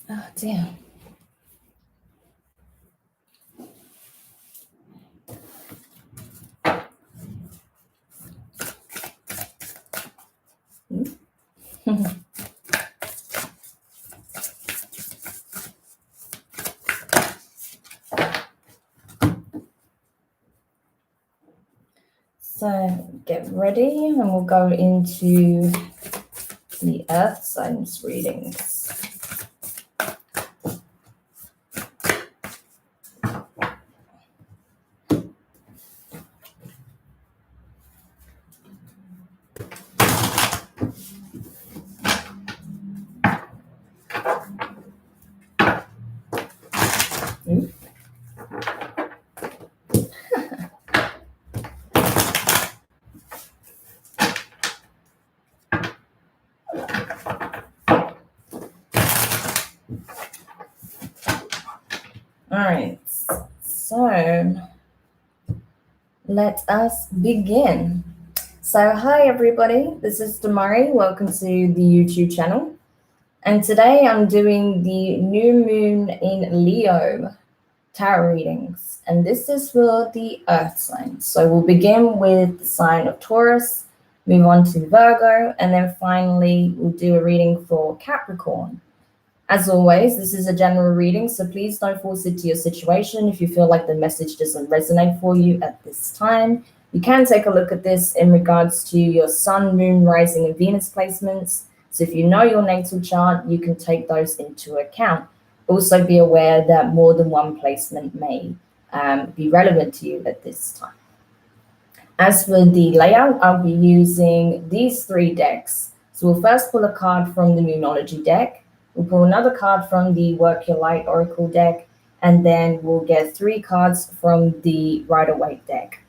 Oh dear. So get ready and we'll go into the earth signs readings. All right, so let us begin. So hi everybody, this is Demari. Welcome to the YouTube channel. And today I'm doing the new moon in Leo tarot readings. And this is for the earth signs. So we'll begin with the sign of Taurus, move on to Virgo, and then finally we'll do a reading for Capricorn. As always, this is a general reading, so please don't force it to your situation. If you feel like the message doesn't resonate for you at this time, you can take a look at this in regards to your sun, moon, rising, and Venus placements. So if you know your natal chart, you can take those into account. Also be aware that more than one placement may be relevant to you at this time. As for the layout, I'll be using these three decks. So we'll first pull a card from the Moonology deck. We'll pull another card from the Work Your Light Oracle deck, and then we'll get 3 cards from the Rider-Waite deck.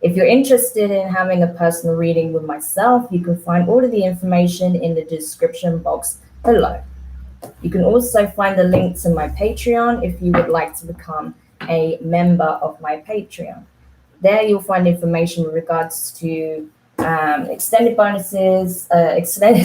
If you're interested in having a personal reading with myself, you can find all of the information in the description box below. You can also find the link to my Patreon if you would like to become a member of my Patreon. There you'll find information with regards to extended bonuses, extended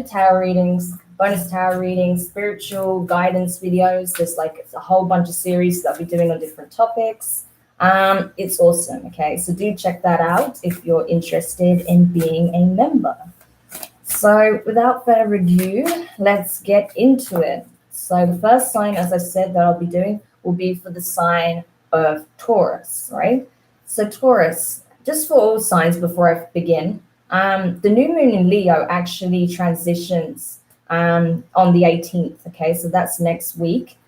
tarot readings, bonus tarot readings, spiritual guidance videos. There's like a whole bunch of series that I'll be doing on different topics. It's awesome, okay? So do check that out if you're interested in being a member. So without further ado, let's get into it. So the first sign, as I said, that I'll be doing will be for the sign of Taurus, right? So Taurus, just for all signs before I begin, the new moon in Leo actually transitions on the 18th, okay? So that's next week.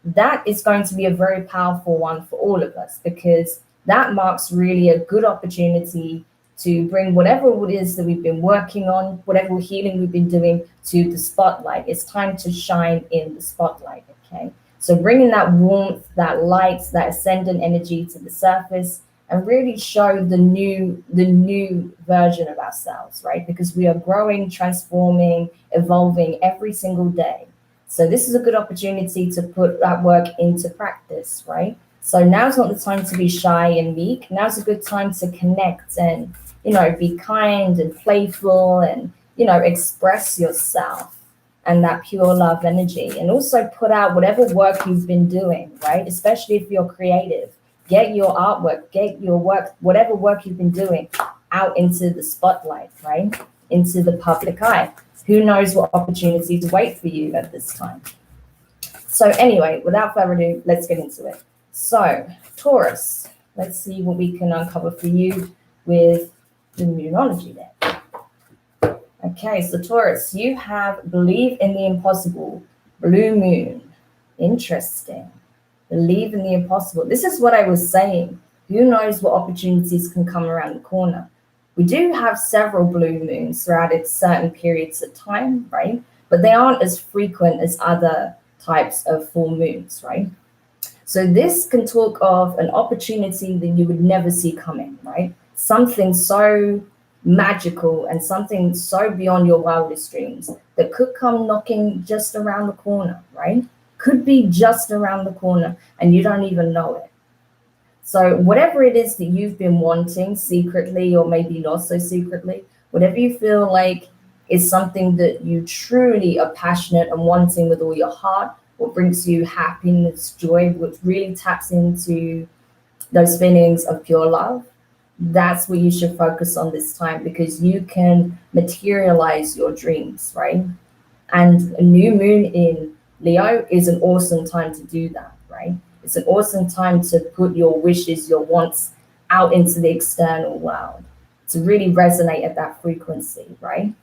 That is going to be a very powerful one for all of us because that marks really a good opportunity to bring whatever it is that we've been working on, whatever healing we've been doing to the spotlight. It's time to shine in the spotlight, okay? So bringing that warmth, that light, that ascendant energy to the surface and really show the new version of ourselves, right? Because we are growing, transforming, evolving every single day. So this is a good opportunity to put that work into practice, right? So now's not the time to be shy and meek. Now's a good time to connect and, be kind and playful and, express yourself and that pure love energy. And also put out whatever work you've been doing, right? Especially if you're creative. Get your artwork, get your work, whatever work you've been doing out into the spotlight, right? Into the public eye. Who knows what opportunities wait for you at this time. So anyway, without further ado, let's get into it. So Taurus, let's see what we can uncover for you with the Moonology deck. Okay, so Taurus, you have believe in the impossible, blue moon. Interesting. Believe in the impossible. This is what I was saying. Who knows what opportunities can come around the corner. We do have several blue moons throughout its certain periods of time, right? But they aren't as frequent as other types of full moons, right? So this can talk of an opportunity that you would never see coming, right? Something so magical and something so beyond your wildest dreams that could come knocking just around the corner, right? Could be just around the corner and you don't even know it. So whatever it is that you've been wanting secretly or maybe not so secretly, whatever you feel like is something that you truly are passionate and wanting with all your heart, what brings you happiness, joy, what really taps into those feelings of pure love, that's what you should focus on this time, because you can materialize your dreams, right? And a new moon in Leo is an awesome time to do that, right? It's an awesome time to put your wishes, your wants out into the external world, to really resonate at that frequency, right?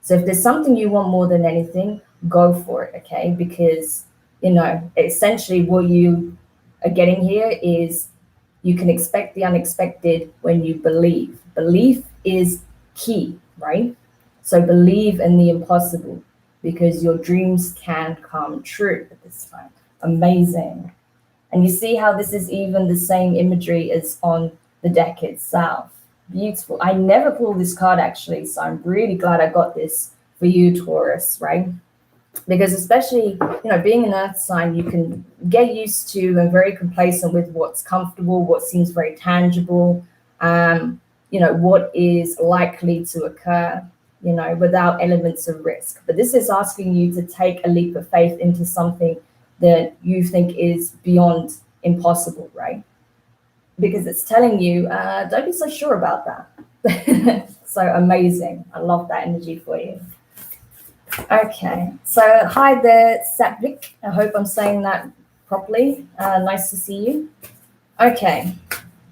So if there's something you want more than anything, go for it, okay? Because, essentially what you are getting here is you can expect the unexpected when you believe. Belief is key, right? So believe in the impossible, because your dreams can come true at this time. Amazing. And you see how this is even the same imagery as on the deck itself. Beautiful. I never pulled this card actually, so I'm really glad I got this for you, Taurus, right? Because especially, being an earth sign, you can get used to and very complacent with what's comfortable, what seems very tangible, what is likely to occur, without elements of risk. But this is asking you to take a leap of faith into something that you think is beyond impossible, right? Because it's telling you, don't be so sure about that. So amazing. I love that energy for you. Okay, so hi there, Sapvik. I hope I'm saying that properly. Nice to see you. Okay,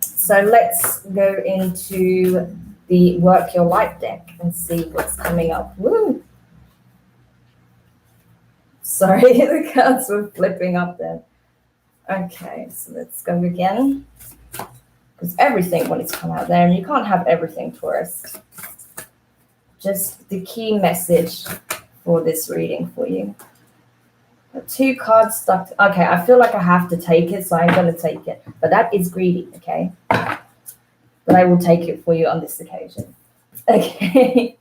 so let's go into the Work Your Light deck and see what's coming up. Woo! Sorry, the cards were flipping up there. Okay, so let's go again. Because everything wanted to come out there, and you can't have everything, Taurus. Just the key message for this reading for you. 2 cards stuck. Okay, I feel like I have to take it, so I'm going to take it. But that is greedy, okay? But I will take it for you on this occasion. Okay.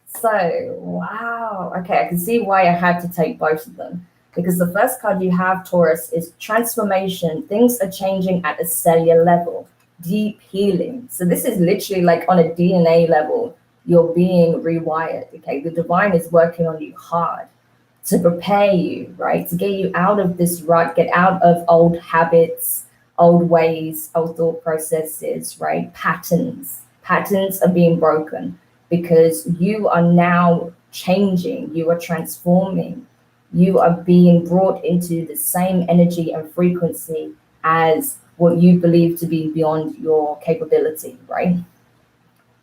So, wow. Okay, I can see why I had to take both of them. Because the first card you have, Taurus, is transformation. Things are changing at a cellular level. Deep healing. So this is literally like on a DNA level. You're being rewired, okay? The divine is working on you hard to prepare you, right? To get you out of this rut, get out of old habits, old ways, old thought processes, right? Patterns are being broken because you are now changing, you are transforming, you are being brought into the same energy and frequency as what you believe to be beyond your capability, right?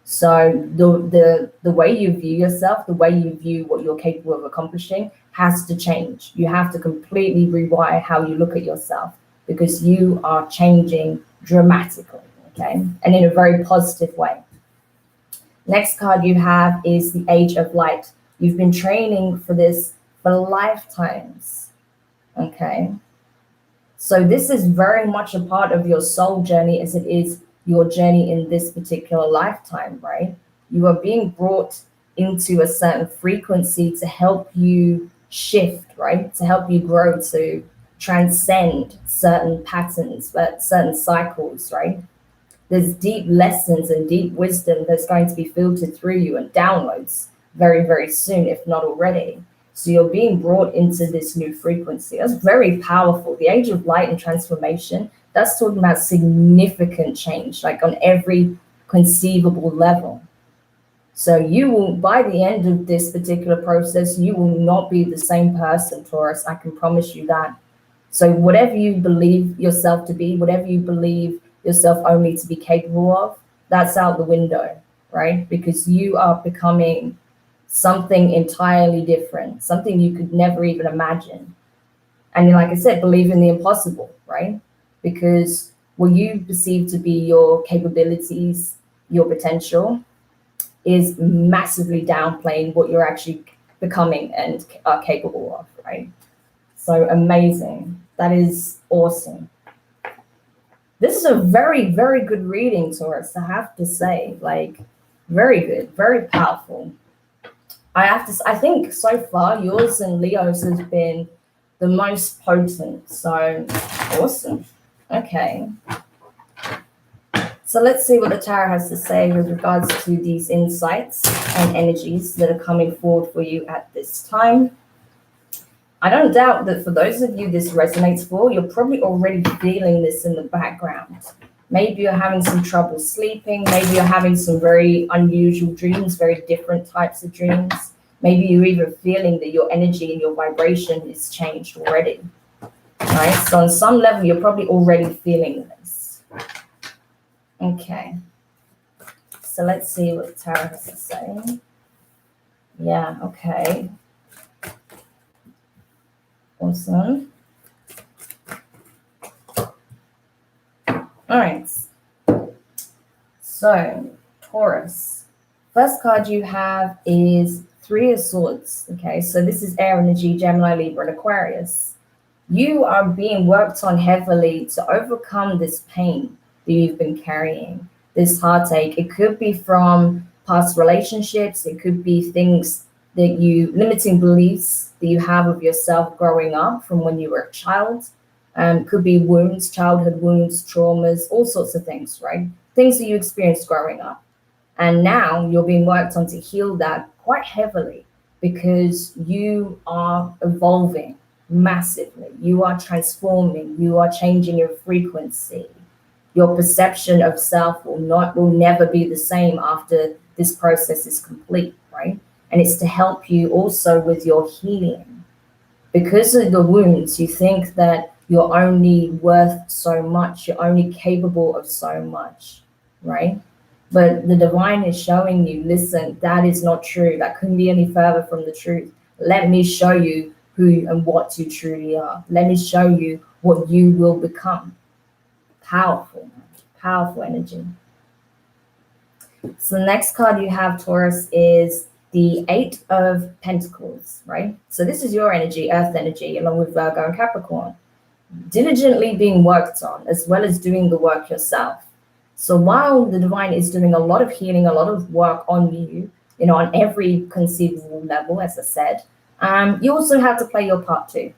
So the way you view yourself, the way you view what you're capable of accomplishing has to change. You have to completely rewire how you look at yourself, because you are changing dramatically, okay? And in a very positive way. Next card you have is the Age of Light. You've been training for this for lifetimes, okay? So this is very much a part of your soul journey as it is your journey in this particular lifetime, right? You are being brought into a certain frequency to help you shift, right? To help you grow, to transcend certain patterns, certain cycles, right? There's deep lessons and deep wisdom that's going to be filtered through you and downloads very, very soon, if not already. So you're being brought into this new frequency. That's very powerful. The Age of Light and transformation, that's talking about significant change, like on every conceivable level. So you will, by the end of this particular process, you will not be the same person, Taurus. I can promise you that. So whatever you believe yourself to be, whatever you believe yourself only to be capable of, that's out the window, right? Because you are becoming something entirely different, something you could never even imagine. And like I said, believe in the impossible, right? Because what you perceive to be your capabilities, your potential, is massively downplaying what you're actually becoming and are capable of, right? So amazing. That is awesome. This is a very, very good reading, Taurus, I have to say. Like, very good, very powerful. I think so far yours and Leo's has been the most potent. So awesome. Okay. So let's see what the Tarot has to say with regards to these insights and energies that are coming forward for you at this time. I don't doubt that for those of you this resonates for, you're probably already feeling this in the background. Maybe you're having some trouble sleeping. Maybe you're having some very unusual dreams, very different types of dreams. Maybe you're even feeling that your energy and your vibration is changed already. Right? So on some level, you're probably already feeling this. Okay. So let's see what the Tarot has to say. Yeah, okay. Awesome. All right. So, Taurus. First card you have is Three of Swords. Okay, so this is air energy, Gemini, Libra, and Aquarius. You are being worked on heavily to overcome this pain that you've been carrying, this heartache. It could be from past relationships. It could be things that limiting beliefs that you have of yourself growing up from when you were a child. Could be wounds, childhood wounds, traumas, all sorts of things, right? Things that you experienced growing up. And now you're being worked on to heal that quite heavily because you are evolving massively. You are transforming. You are changing your frequency. Your perception of self will never be the same after this process is complete, right? And it's to help you also with your healing. Because of the wounds, you think that you're only worth so much, you're only capable of so much, right? But the divine is showing you, listen, that is not true. That couldn't be any further from the truth. Let me show you who and what you truly are. Let me show you what you will become. Powerful, powerful energy. So the next card you have, Taurus, is the Eight of Pentacles, right? So this is your energy, earth energy, along with Virgo and Capricorn. Diligently being worked on, as well as doing the work yourself. So while the divine is doing a lot of healing, a lot of work on you, on every conceivable level, as I said, you also have to play your part too.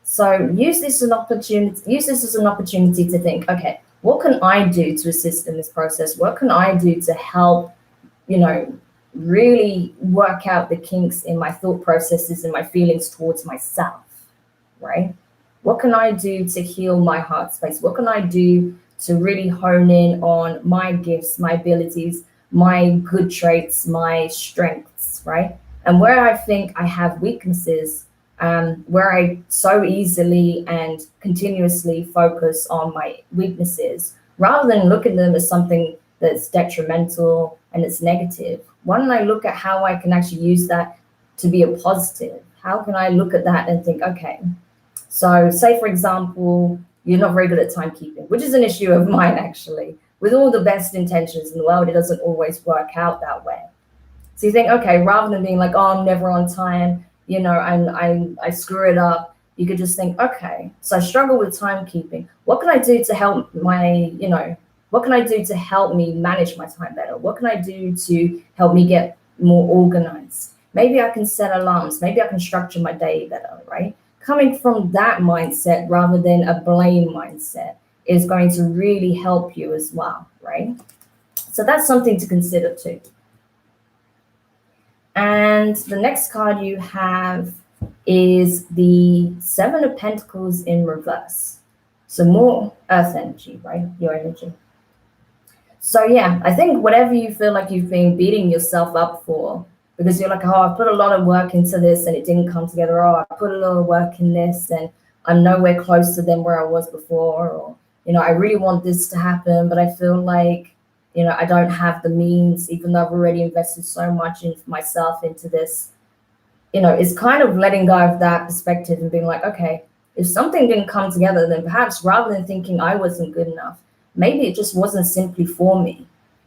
So use this as an opportunity to think, okay, what can I do to assist in this process? What can I do to help, really work out the kinks in my thought processes and my feelings towards myself, right? What can I do to heal my heart space? What can I do to really hone in on my gifts, my abilities, my good traits, my strengths, right? And where I think I have weaknesses, where I so easily and continuously focus on my weaknesses, rather than look at them as something that's detrimental and it's negative, why don't I look at how I can actually use that to be a positive? How can I look at that and think, okay, so say, for example, you're not very good at timekeeping, which is an issue of mine, actually. With all the best intentions in the world, it doesn't always work out that way. So you think, okay, rather than being like, oh, I'm never on time, and I screw it up, you could just think, okay, so I struggle with timekeeping. What can I do to help what can I do to help me manage my time better? What can I do to help me get more organized? Maybe I can set alarms. Maybe I can structure my day better, right? Coming from that mindset rather than a blame mindset is going to really help you as well, right? So that's something to consider too. And the next card you have is the Seven of Pentacles in reverse. So more earth energy, right? Your energy. So yeah, I think whatever you feel like you've been beating yourself up for, because you're like, oh, I put a lot of work into this and it didn't come together. Oh, I put a lot of work in this and I'm nowhere closer than where I was before. Or, I really want this to happen, but I feel like, I don't have the means, even though I've already invested so much in myself into this. It's kind of letting go of that perspective and being like, okay, if something didn't come together, then perhaps rather than thinking I wasn't good enough, maybe it just wasn't simply for me.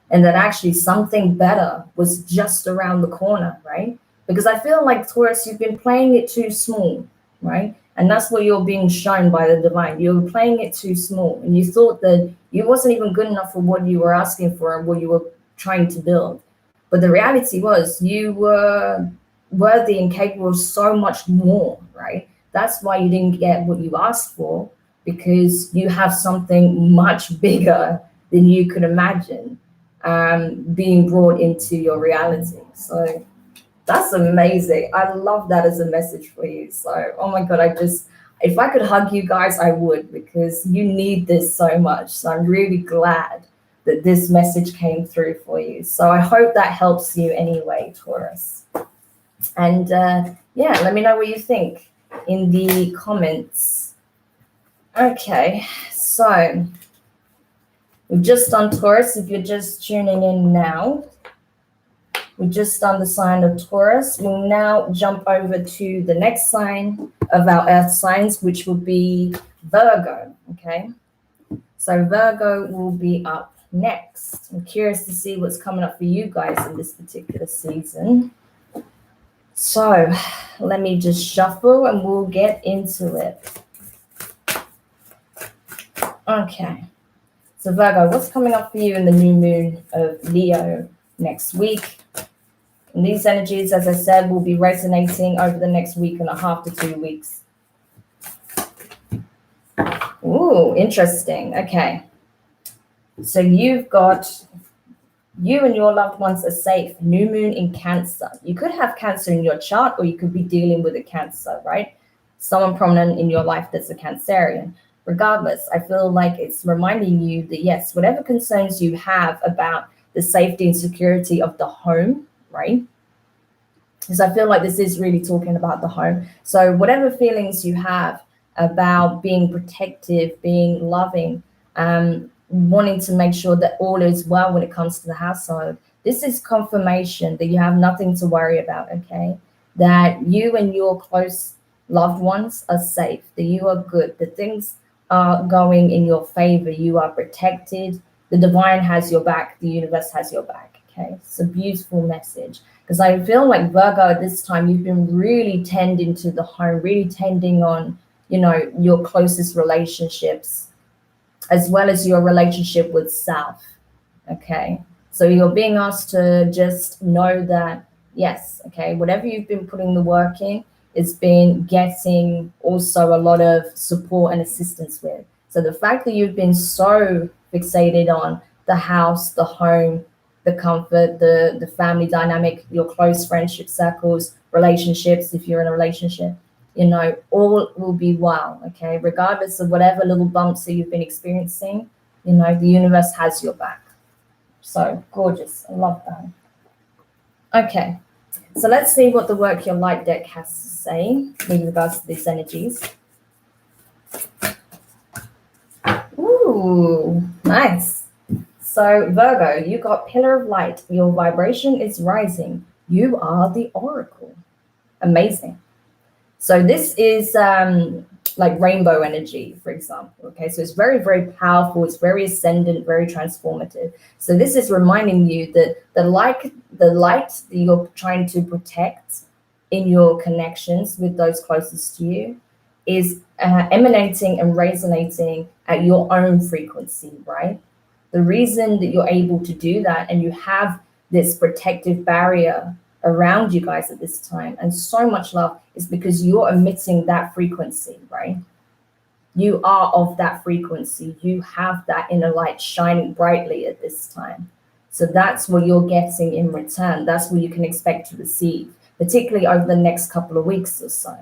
And that actually something better was just around the corner, right? Because I feel like, Taurus, you've been playing it too small, right? And that's what you're being shown by the divine. You're playing it too small. And you thought that you wasn't even good enough for what you were asking for and what you were trying to build. But the reality was you were worthy and capable of so much more, right? That's why you didn't get what you asked for, because you have something much bigger than you could imagine being brought into your reality. So that's amazing. I love that as a message for you. So, oh my God, if I could hug you guys, I would, because you need this so much. So I'm really glad that this message came through for you. So I hope that helps you anyway, Taurus. And yeah, let me know what you think in the comments. Okay, so we've just done Taurus. If you're just tuning in now, we've just done the sign of Taurus. We'll now jump over to the next sign of our earth signs, which will be Virgo, okay? So Virgo will be up next. I'm curious to see what's coming up for you guys in this particular season. So let me just shuffle and we'll get into it. Okay. So Virgo, what's coming up for you in the new moon of Leo next week? And these energies, as I said, will be resonating over the next week and a half to 2 weeks. Ooh, interesting. Okay. So you've got, you and your loved ones are safe. New moon in Cancer. You could have Cancer in your chart, or you could be dealing with a Cancer, right? Someone prominent in your life that's a Cancerian. Regardless, I feel like it's reminding you that, yes, whatever concerns you have about the safety and security of the home, right? Because I feel like this is really talking about the home. So whatever feelings you have about being protective, being loving, wanting to make sure that all is well when it comes to the household, this is confirmation that you have nothing to worry about, okay? That you and your close loved ones are safe, that you are good, that things are going in your favor, you are protected, the divine has your back, the universe has your back, okay? It's a beautiful message, because I feel like Virgo at this time, you've been really tending to the home, really tending on, you know, your closest relationships, as well as your relationship with self, okay? So you're being asked to just know that, yes, okay, whatever you've been putting the work in, it's been getting also a lot of support and assistance with. So the fact that you've been so fixated on the house, the home, the comfort, the family dynamic, your close friendship circles, relationships, if you're in a relationship, you know, all will be well, okay? Regardless of whatever little bumps that you've been experiencing, you know, the universe has your back. So gorgeous. I love that. Okay. So let's see what the Work Your Light deck has to say with regards to these energies. Ooh, nice. So Virgo, you got Pillar of Light. Your vibration is rising. You are the Oracle. Amazing. So this is like rainbow energy, for example. Okay, so it's very, very powerful. It's very ascendant, very transformative. So this is reminding you that the light that you're trying to protect in your connections with those closest to you is emanating and resonating at your own frequency, right? The reason that you're able to do that and you have this protective barrier around you guys at this time and so much love is because you're emitting that frequency, right? You are of that frequency. You have that inner light shining brightly at this time. So that's what you're getting in return. That's what you can expect to receive, particularly over the next couple of weeks or so.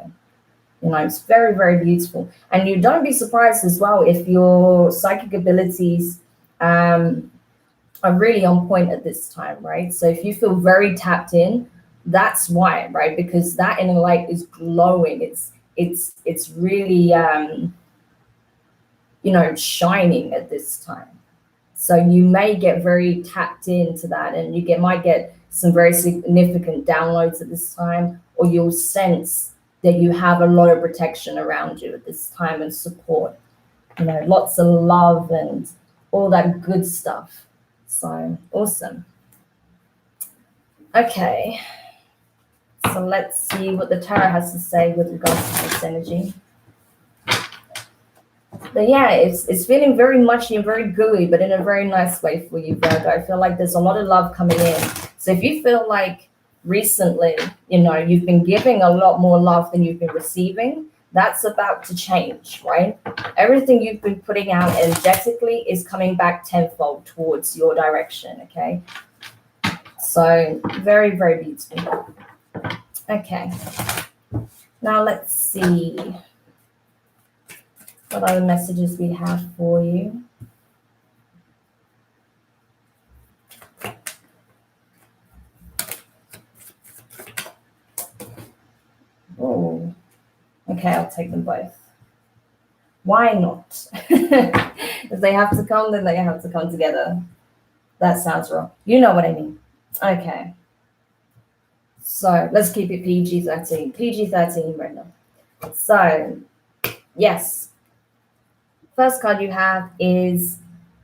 You know, it's very, very beautiful. And you don't be surprised as well if your psychic abilities are really on point at this time, right? So if you feel very tapped in, that's why, right? Because that inner light is glowing. It's really you know, shining at this time. So you may get very tapped into that, and you might get some very significant downloads at this time, or you'll sense that you have a lot of protection around you at this time and support. You know, lots of love and all that good stuff. So awesome. Okay. So let's see what the tarot has to say with regards to this energy. But yeah, it's feeling very mushy and very gooey, but in a very nice way for you, Virgo. I feel like there's a lot of love coming in. So if you feel like recently, you know, you've been giving a lot more love than you've been receiving, That's about to change, right? Everything you've been putting out energetically is coming back tenfold towards your direction, okay? So very, very beautiful. Okay. Now let's see what other messages we have for you. Oh, okay, I'll take them both. Why not? If they have to come, then they have to come together. That sounds wrong. You know what I mean. Okay. So let's keep it PG-13. PG-13, Brenda. So, yes. First card you have is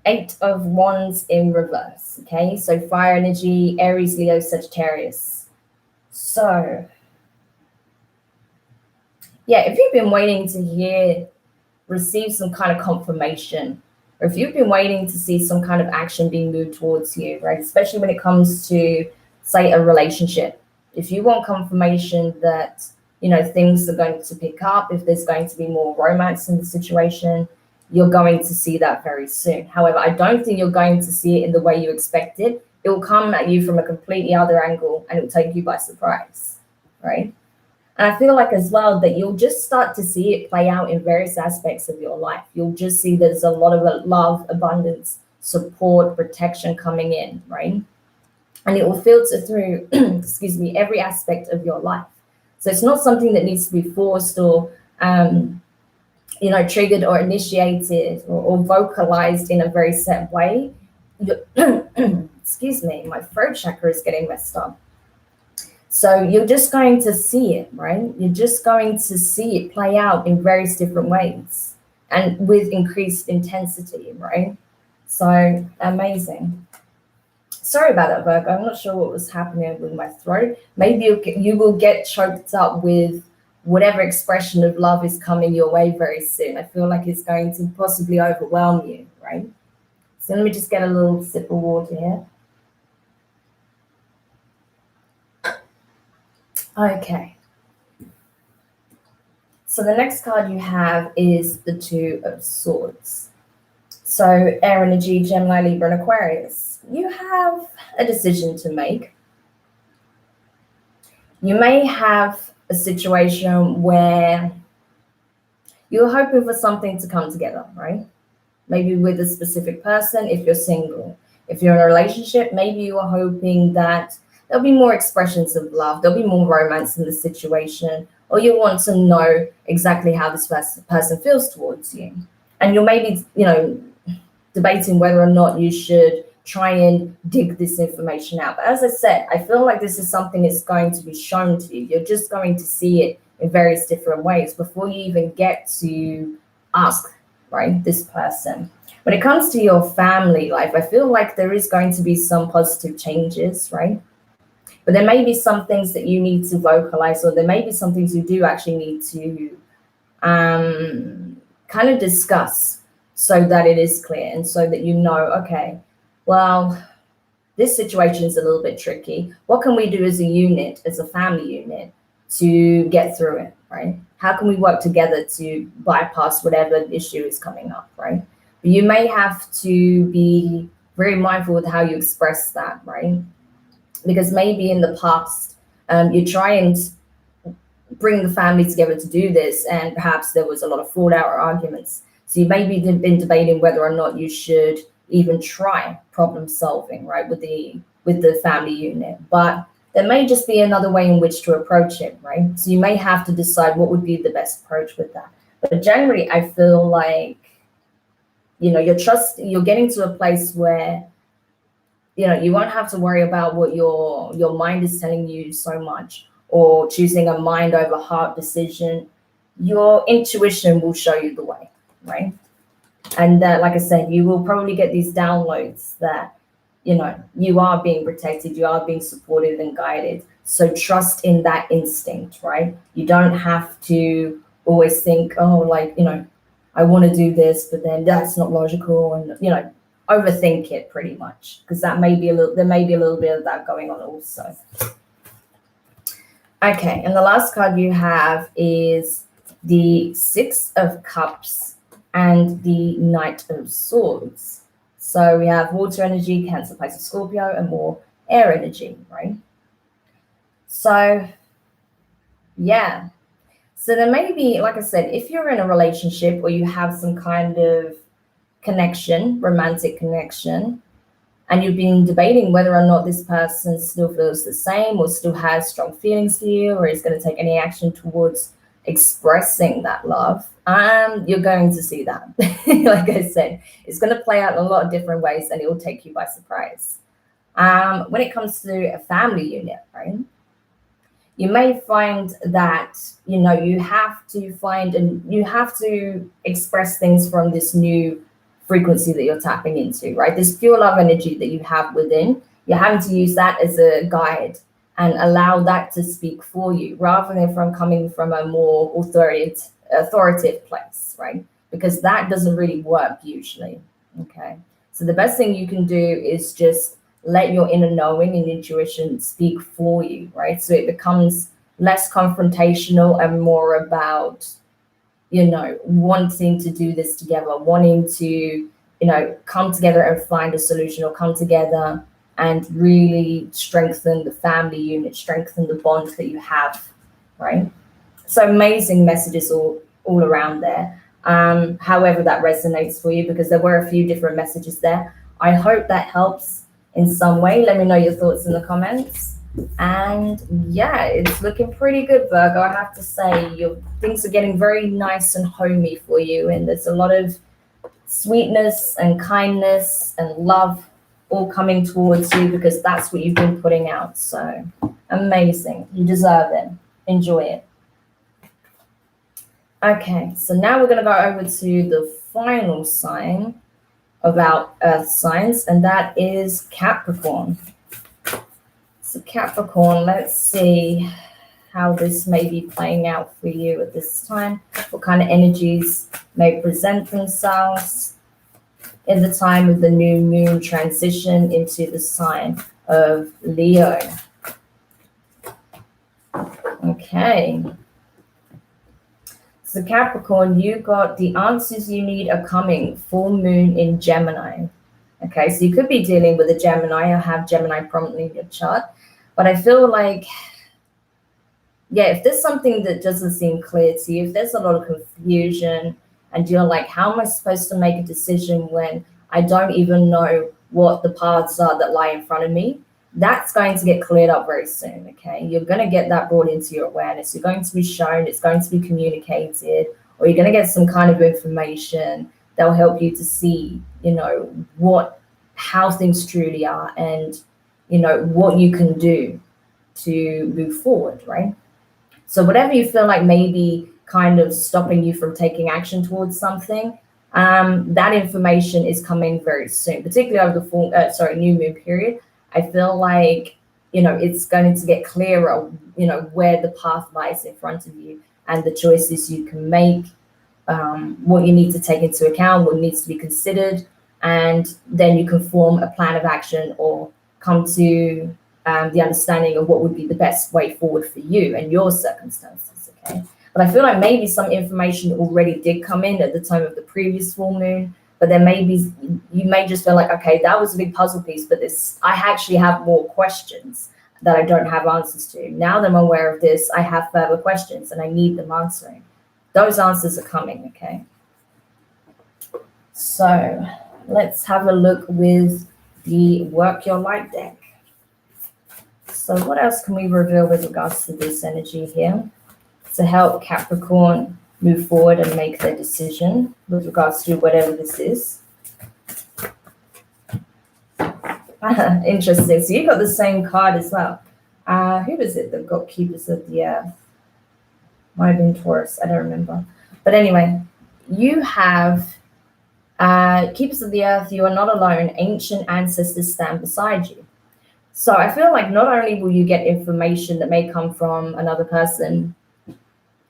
8 of Wands in reverse. Okay, so fire energy, Aries, Leo, Sagittarius. So, yeah, if you've been waiting to receive some kind of confirmation, or if you've been waiting to see some kind of action being moved towards you, right? Especially when it comes to, say, a relationship. If you want confirmation that, things are going to pick up, if there's going to be more romance in the situation, you're going to see that very soon. However, I don't think you're going to see it in the way you expected. It will come at you from a completely other angle and it will take you by surprise, right? And I feel like as well that you'll just start to see it play out in various aspects of your life. You'll just see there's a lot of love, abundance, support, protection coming in, right? And it will filter through, excuse me, every aspect of your life. So it's not something that needs to be forced or, triggered or initiated or vocalized in a very set way. Excuse me, my throat chakra is getting messed up. So you're just going to see it, right? You're just going to see it play out in various different ways and with increased intensity, right? So amazing. Sorry about that, Virgo. I'm not sure what was happening with my throat. Maybe you will get choked up with whatever expression of love is coming your way very soon. I feel like it's going to possibly overwhelm you, right? So let me just get a little sip of water here. Okay. So the next card you have is the Two of Swords. So air energy, Gemini, Libra, and Aquarius. You have a decision to make. You may have a situation where you're hoping for something to come together, right? Maybe with a specific person if you're single. If you're in a relationship, maybe you are hoping that there'll be more expressions of love, there'll be more romance in the situation, or you want to know exactly how this person feels towards you. And you're maybe, debating whether or not you should try and dig this information out. But as I said, I feel like this is something that's going to be shown to you. You're just going to see it in various different ways before you even get to ask, right, this person. When it comes to your family life, I feel like there is going to be some positive changes, right? But there may be some things that you need to vocalize, or there may be some things you do actually need to kind of discuss so that it is clear and so that okay, well, this situation is a little bit tricky. What can we do as a unit, as a family unit, to get through it, right? How can we work together to bypass whatever issue is coming up, right? But you may have to be very mindful with how you express that, right? Because maybe in the past, you try and bring the family together to do this, and perhaps there was a lot of fallout or arguments. So you maybe have been debating whether or not you should even try problem solving, right, with the family unit. But there may just be another way in which to approach it, right? So you may have to decide what would be the best approach with that. But generally, I feel like, you're getting to a place where, you won't have to worry about what your mind is telling you so much, or choosing a mind over heart decision. Your intuition will show you the way, right? And like I said, you will probably get these downloads that, you are being protected, you are being supported and guided. So trust in that instinct, right? You don't have to always think, I want to do this, but then that's not logical, and, overthink it pretty much, because there may be a little bit of that going on also. Okay, and the last card you have is the Six of Cups, and the Knight of Swords. So we have water energy, Cancer, Pisces, Scorpio, and more air energy, right? So, yeah. So there may be, like I said, if you're in a relationship or you have some kind of connection, romantic connection, and you've been debating whether or not this person still feels the same or still has strong feelings for you or is going to take any action towards expressing that love, you're going to see that. Like I said, it's going to play out in a lot of different ways and it will take you by surprise. When it comes to a family unit, right? You may find that, you have to find and you have to express things from this new frequency that you're tapping into, right? This pure love energy that you have within, you're having to use that as a guide and allow that to speak for you rather than from coming from a more authoritative place, right? Because that doesn't really work usually, okay? So the best thing you can do is just let your inner knowing and intuition speak for you, right? So it becomes less confrontational and more about, wanting to do this together, wanting to, come together and find a solution or come together and really strengthen the family unit, strengthen the bond that you have, right? So amazing messages all around there. However that resonates for you, because there were a few different messages there. I hope that helps in some way. Let me know your thoughts in the comments. And yeah, it's looking pretty good, Virgo. I have to say, things are getting very nice and homey for you, and there's a lot of sweetness and kindness and love all coming towards you because that's what you've been putting out. So amazing. You deserve it. Enjoy it. Okay, so now we're going to go over to the final sign of our earth signs, and that is Capricorn. So Capricorn, let's see how this may be playing out for you at this time. What kind of energies may present themselves in the time of the new moon transition into the sign of Leo. Okay. So Capricorn, you got the answers you need are coming. Full moon in Gemini. Okay, so you could be dealing with a Gemini or have Gemini prominently in your chart. But I feel like, yeah, if there's something that doesn't seem clear to you, if there's a lot of confusion and you're like, how am I supposed to make a decision when I don't even know what the paths are that lie in front of me? That's going to get cleared up very soon, okay? You're going to get that brought into your awareness. You're going to be shown, it's going to be communicated, or you're going to get some kind of information that will help you to see, how things truly are and, what you can do to move forward, right? So whatever you feel like may be kind of stopping you from taking action towards something, that information is coming very soon, particularly over the new moon period. I feel like, it's going to get clearer, where the path lies in front of you and the choices you can make, what you need to take into account, what needs to be considered, and then you can form a plan of action or come to the understanding of what would be the best way forward for you and your circumstances, okay? But I feel like maybe some information already did come in at the time of the previous full moon, but there may be, you may just feel like, okay, that was a big puzzle piece, but I actually have more questions that I don't have answers to. Now that I'm aware of this, I have further questions and I need them answering. Those answers are coming, okay? So let's have a look with the Work Your Light deck. So what else can we reveal with regards to this energy here to help Capricorn move forward and make their decision with regards to whatever this is? Interesting. So you got the same card as well. Who was it that got Keepers of the Earth? Might have been Taurus. I don't remember. But anyway, you have Keepers of the Earth. You are not alone. Ancient ancestors stand beside you. So I feel like not only will you get information that may come from another person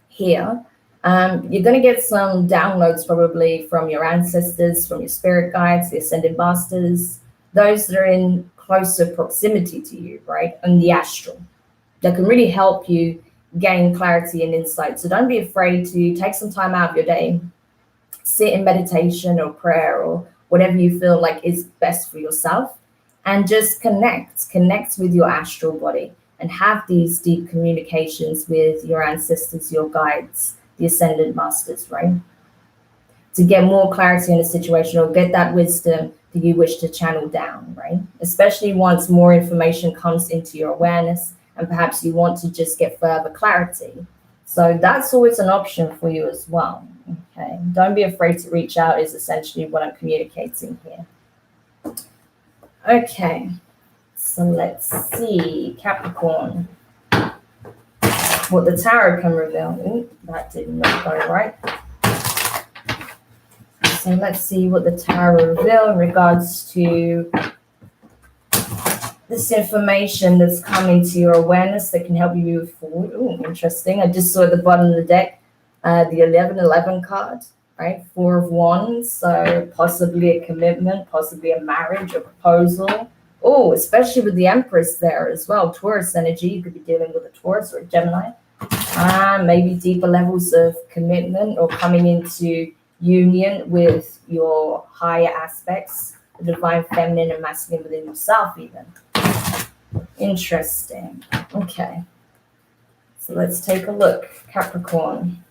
here, you're going to get some downloads probably from your ancestors, from your spirit guides, the ascended masters, those that are in closer proximity to you, right? And the astral, that can really help you gain clarity and insight. So don't be afraid to take some time out of your day, sit in meditation or prayer or whatever you feel like is best for yourself, and just connect with your astral body and have these deep communications with your ancestors, your guides, the ascended masters, right? To get more clarity in a situation or get that wisdom that you wish to channel down, right? Especially once more information comes into your awareness and perhaps you want to just get further clarity. So that's always an option for you as well. Okay, don't be afraid to reach out is essentially what I'm communicating here. Okay, so let's see, Capricorn, what the tarot can reveal. Ooh, that did not go right. So let's see what the tarot reveal in regards to this information that's coming to your awareness that can help you move forward. Oh, interesting. I just saw at the bottom of the deck, the 1111 card, right? 4 of Wands. So possibly a commitment, possibly a marriage, a proposal. Oh, especially with the Empress there as well. Taurus energy. You could be dealing with a Taurus or a Gemini. Maybe deeper levels of commitment or coming into union with your higher aspects, the divine feminine and masculine within yourself even. Interesting. Okay. So let's take a look. Capricorn.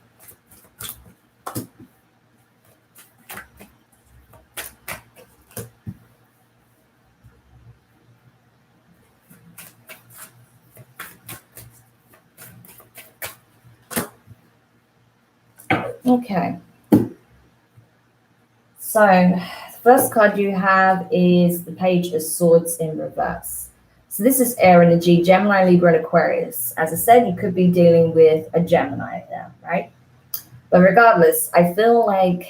Okay. So the first card you have is the Page of Swords in reverse. So this is air energy, Gemini, Libra, and Aquarius. As I said, you could be dealing with a Gemini there, right? But regardless, I feel like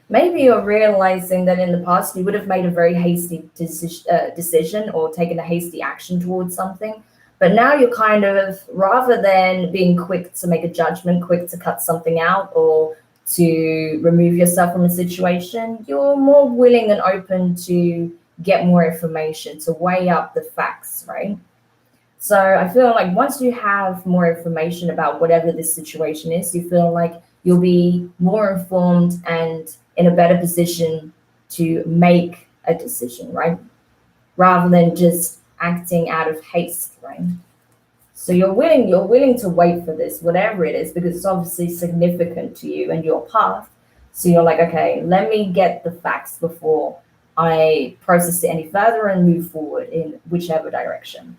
maybe you're realizing that in the past you would have made a very hasty decision or taken a hasty action towards something. But now you're kind of, rather than being quick to make a judgment, quick to cut something out or to remove yourself from a situation, you're more willing and open to get more information, to weigh up the facts, right? So I feel like once you have more information about whatever this situation is, you feel like you'll be more informed and in a better position to make a decision, right? Rather than just acting out of haste, right? So you're willing to wait for this, whatever it is, because it's obviously significant to you and your path. So you're like, okay, let me get the facts before I process it any further and move forward in whichever direction.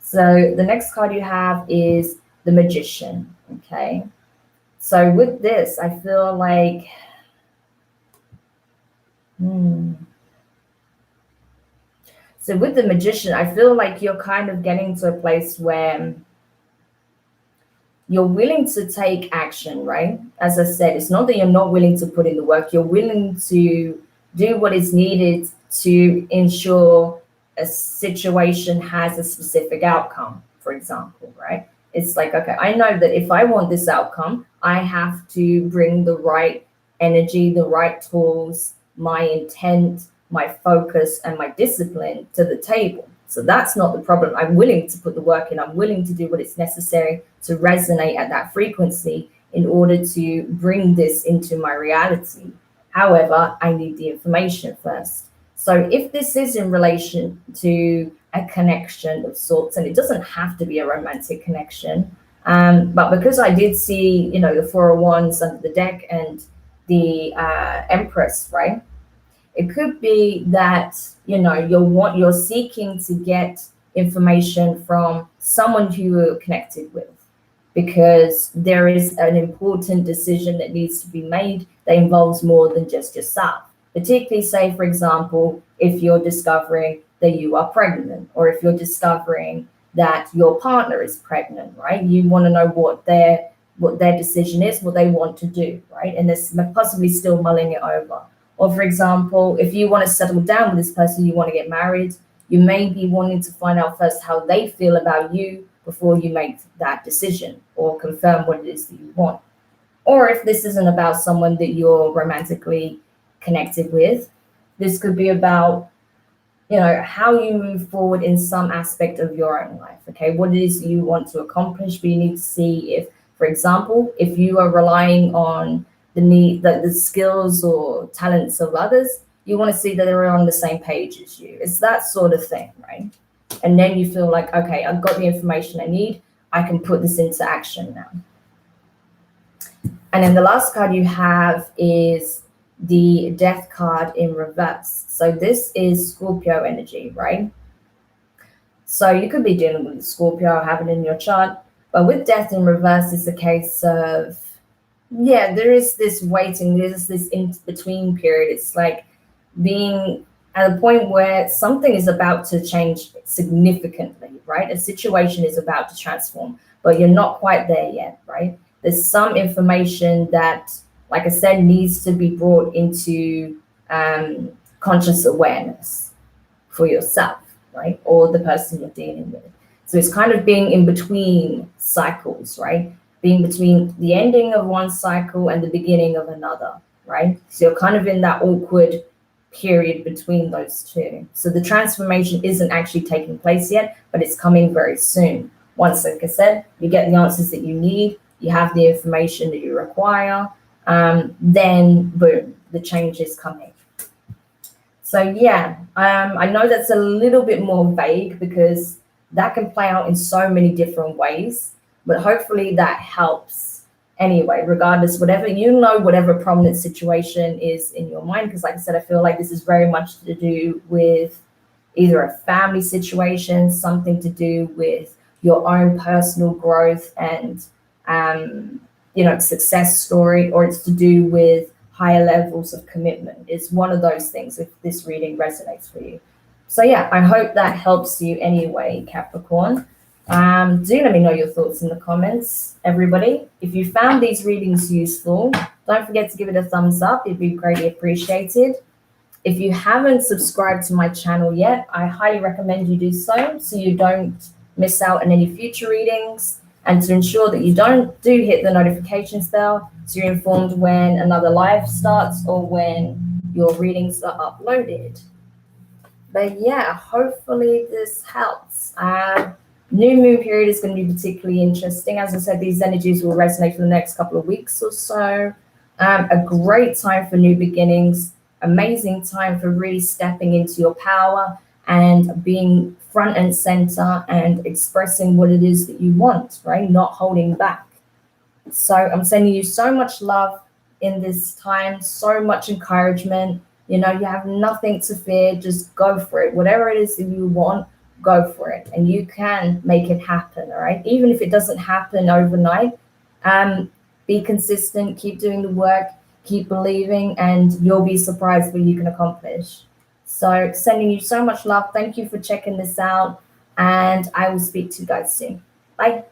So the next card you have is the Magician, okay? So with this, I feel like, So with the Magician, I feel like you're kind of getting to a place where you're willing to take action, right? As I said, it's not that you're not willing to put in the work. You're willing to do what is needed to ensure a situation has a specific outcome, for example, right? It's like, okay, I know that if I want this outcome, I have to bring the right energy, the right tools, my intent, my focus, and my discipline to the table. So that's not the problem. I'm willing to put the work in. I'm willing to do what is necessary to resonate at that frequency in order to bring this into my reality. However, I need the information first. So if this is in relation to a connection of sorts, and it doesn't have to be a romantic connection, but because I did see, the 4 of Wands under the deck and the Empress, right? It could be that, you're seeking to get information from someone who you're connected with, because there is an important decision that needs to be made that involves more than just yourself. Particularly, say, for example, if you're discovering that you are pregnant, or if you're discovering that your partner is pregnant, right? You want to know what their decision is, what they want to do, right? And this possibly still mulling it over. Or for example, if you want to settle down with this person, you want to get married, you may be wanting to find out first how they feel about you before you make that decision or confirm what it is that you want. Or if this isn't about someone that you're romantically connected with, this could be about how you move forward in some aspect of your own life. Okay, what it is you want to accomplish, but you need to see if, for example, if you are relying on the skills or talents of others, you want to see that they're on the same page as you. It's that sort of thing, right? And then you feel like, okay, I've got the information I need. I can put this into action now. And then the last card you have is the Death card in reverse. So this is Scorpio energy, right? So you could be dealing with Scorpio, have it in your chart. But with Death in reverse, it's a case of, yeah, there is this waiting, there's this in-between period. It's like being at a point where something is about to change significantly, right? A situation is about to transform, but you're not quite there yet, right? There's some information that, like I said, needs to be brought into conscious awareness for yourself, right? Or the person you're dealing with. So it's kind of being in between cycles, right? Being between the ending of one cycle and the beginning of another, right? So you're kind of in that awkward period between those two. So the transformation isn't actually taking place yet, but it's coming very soon. Once, like I said, you get the answers that you need, you have the information that you require, then boom, the change is coming. So yeah, I know that's a little bit more vague because that can play out in so many different ways, but hopefully that helps anyway, regardless, whatever prominent situation is in your mind. Because like I said, I feel like this is very much to do with either a family situation, something to do with your own personal growth and, success story, or it's to do with higher levels of commitment. It's one of those things if this reading resonates for you. So yeah, I hope that helps you anyway, Capricorn. Do let me know your thoughts in the comments, everybody. If you found these readings useful, don't forget to give it a thumbs up. It'd be greatly appreciated. If you haven't subscribed to my channel yet, I highly recommend you do so you don't miss out on any future readings, and to ensure that you do hit the notifications bell so you're informed when another live starts or when your readings are uploaded. But yeah, hopefully this helps. New moon period is going to be particularly interesting. As I said, these energies will resonate for the next couple of weeks or so. A great time for new beginnings, amazing time for really stepping into your power and being front and center and expressing what it is that you want, right? Not holding back. So I'm sending you so much love in this time, so much encouragement. You have nothing to fear. Just go for it. Whatever it is that you want, go for it. And you can make it happen, all right? Even if it doesn't happen overnight, be consistent, keep doing the work, keep believing, and you'll be surprised what you can accomplish. So sending you so much love. Thank you for checking this out, and I will speak to you guys soon. Bye.